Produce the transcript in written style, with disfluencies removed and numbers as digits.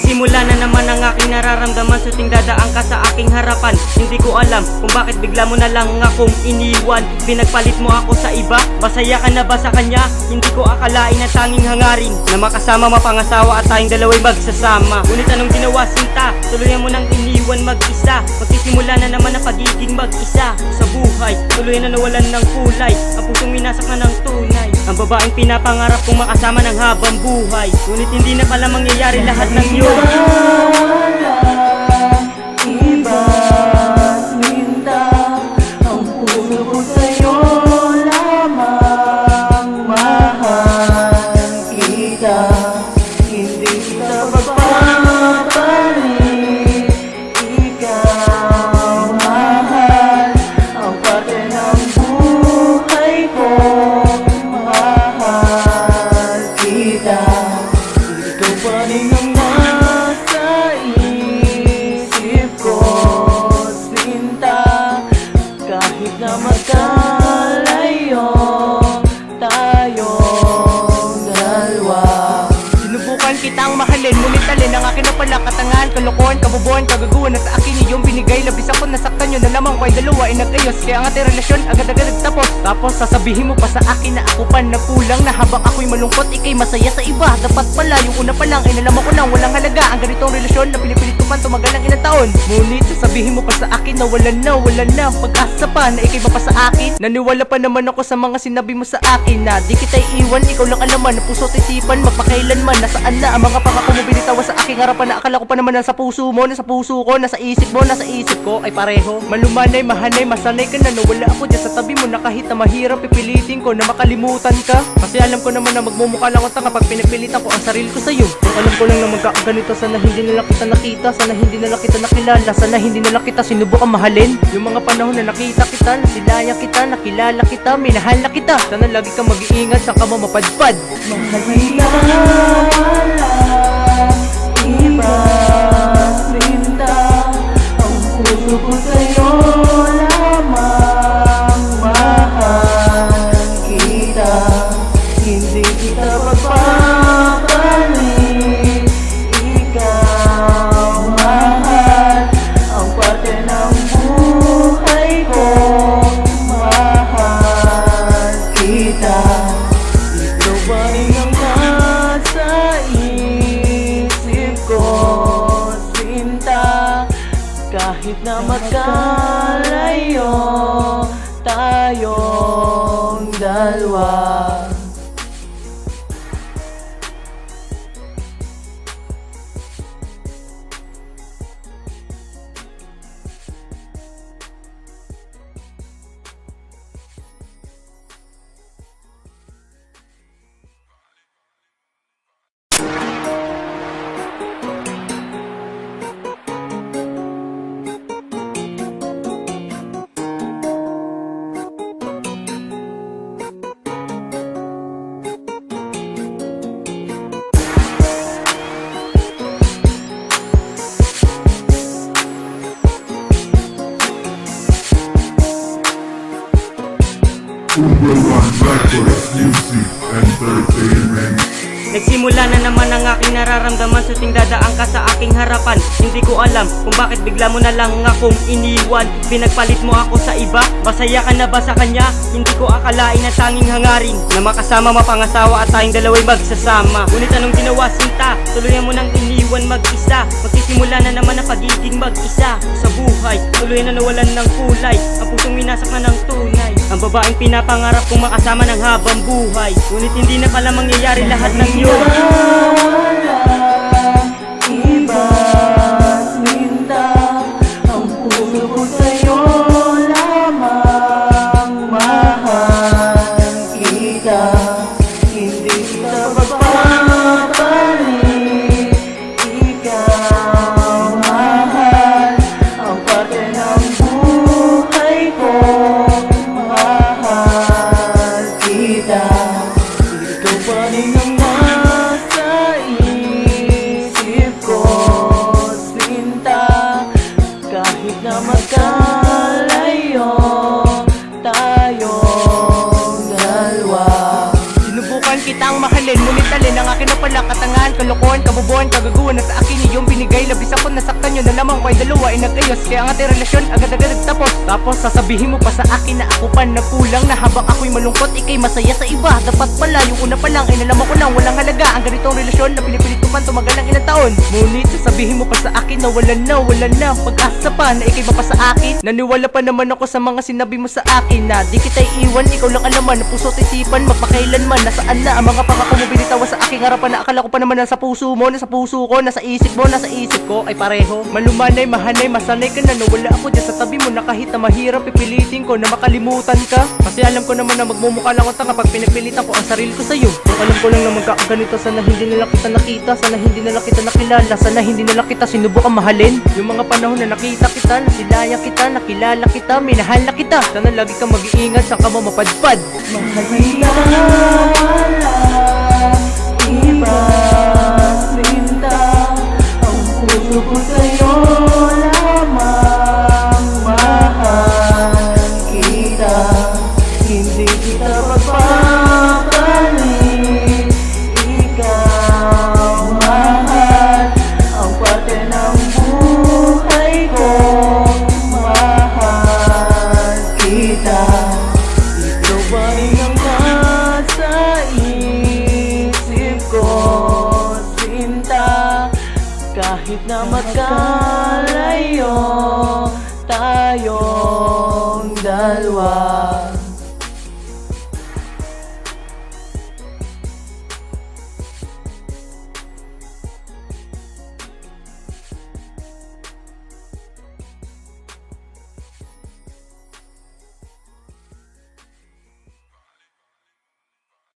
Nagsimula na naman ang aking nararamdaman sa tuwing dadaan ka sa aking harapan. Hindi ko alam kung bakit bigla mo na lang akong iniwan. Pinagpalit mo ako sa iba, masaya ka na ba sa kanya? Hindi ko akalain na tanging hangarin na makasama, mapangasawa at tayong dalawa'y magsasama. Ngunit anong ginawa sinta? Tuluyan mo nang iniwan mag-isa. Magsisimula na naman ang pagiging mag-isa sa buhay. Tuluyan na nawalan ng kulay, ang pusong minasak na ng tunay. Ang babaeng pinapangarap kong makasama ng habang buhay. Ngunit hindi na pala mangyayari lahat ng yun. Iba, sinta, ang puso ko sa'yo lamang. Mahal kita, hindi kita magpapalit. Ikaw, mahal, ang parte ng buhay ko. Mahal kita, ikaw pa rin ang nasa isip ko, sinta. Kahit na magkalayo tayong dalawa. Sinubukan kitang mahalin, ngunit alin ang akin na pala katangahan, kalokohan, kabubuhan, kagaguhan na sa akin iyong binigay. Labis ako nasaktan yun na lamang ko'y dalawa ay nag-ayos. Kaya ang ating relasyon agad-agad nagtapos. Tapos sasabihin mo pa sa akin na ako pa nakulang, na habang ako'y malungkot ikay masaya sa iba. Dapat pala yung una pa lang ay nalaman ko nang walang halaga ang ganitong relasyon na pinipilit ko pa tumagal ng ilang taon. Ngunit sasabihin mo pa sa akin na wala na pag-asa pa na ikay pa sa akin. Naniwala pa naman ako sa mga sinabi mo sa akin na di kita iiwan, ikaw lang alaman na puso't isipan magpakailanman. Nasaan na ang mga pangako mo binitawa sa aking harapan na akala ko pa naman nasa puso mo, nasa puso ko, nasa isip mo, nasa isip ko ay pareho. Malumanay, mahanay, masanay ka na nawala ako dyan sa tabi mo na kahit na mahirap pipilitin ko na makalimutan ka. Kasi alam ko naman na magmumukha lang ako kapag pinagpilitan ko ang sarili ko sa'yo. Kung alam ko lang na magkakaganito, sana hindi nila kita nakita, sana hindi nila kita nakilala, sana hindi nila kita sinubukan mahalin. Yung mga panahon na nakita kita, nasilaya kita, nakilala kita, minahal na kita. Sana lagi kang mag-iingat, saan ka mapadpad. Mahal kita, iba, sinta, ang puso ko sa'yo lamang. Mahal kita, hindi kita magpapalit. Ikaw, mahal, ang parte ng buhay ko. Mahal kita, ikaw ba rin ang nasa isip ko, sinta. Kahit na magkalayo tayong dalawa. Number one records, music, entertainment. Nagsimula na naman ang aking nararamdaman sa tuwing dadaan ka sa aking harapan. Hindi ko alam kung bakit bigla mo na lang akong iniwan. Pinagpalit mo ako sa iba, masaya ka na ba sa kanya? Hindi ko akalain na tanging hangarin na makasama, mapangasawa at tayong dalawa'y magsasama. Ngunit anong ginawa sinta? Tuluyan mo nang iniwan mag-isa. Magsisimula na naman ang pagiging mag-isa sa buhay. Tuluyan na nawalan ng kulay, ang pusong minasak na ng tunay. Ang babaeng pinapangarap kong makasama ng habang buhay. Ngunit hindi na pala mangyayari lahat ng yun. Iba, sinta, ang puso ko sa'yo lamang. Mahal kita, hindi kita magpapalit. Ikaw, mahal, ang parte ng buhay ko. Mahal kita, ikaw pa rin ang nasa isip kalokohan, kabobohan, kagaguhan na sa akin iyong binigay. Labis ako nasaktan yun, nalaman ko ay dalawa ay nag-ayos, kaya ang ating relasyon agad-agad nagtapos. Tapos sasabihin mo pa sa akin na ako pa nagkulang, na habang ako'y malungkot, ikay masaya sa iba. Dapat pala yung una pa lang ay nalaman ko nang walang halaga ang ganitong relasyon na pinipilit ko man tumagal ng ilang taon. Ngunit sasabihin mo pa sa akin na wala na pag-asa pa na ikay pa sa akin. Naniwala pa naman ako sa mga sinabi mo sa akin na di kita'y iwan, ikaw lang alaman na puso't isipan magpakailanman. Nasaan na ang mga pangako mo binitawa sa aking harapan, na akala ko pa naman nasa puso mo, nasa puso ko, nasa isip mo, nasa isip ko ay pareho. Malumanay, mahanay, masanay ka na nawala ako dyan sa tabi mo, na kahit na mahirap pipilitin ko na makalimutan ka. Kasi alam ko naman na magmumukha lang ako tanga pag pinagpilitan ko ang sarili ko sa'yo. Kung alam ko lang na magkakaganito, sana hindi nila kita nakita, sana hindi nila kita nakilala, sana hindi nila kita sinubukan mahalin. Yung mga panahon na nakita kita, nasilaya kita, nakilala kita, minahal na kita. Sana lagi kang mag-iingat, saan ka mo mapadpad. Mahal iba sinta, ang puso ko sa'yo lamang. Mahal kita, hindi kita magpapalit. Ikaw mahal, ang parte ng buhay ko. Mahal kita, ikaw ba rin ang nasa isip ko, sinta. Kahit na magkalayo tayong dalawa.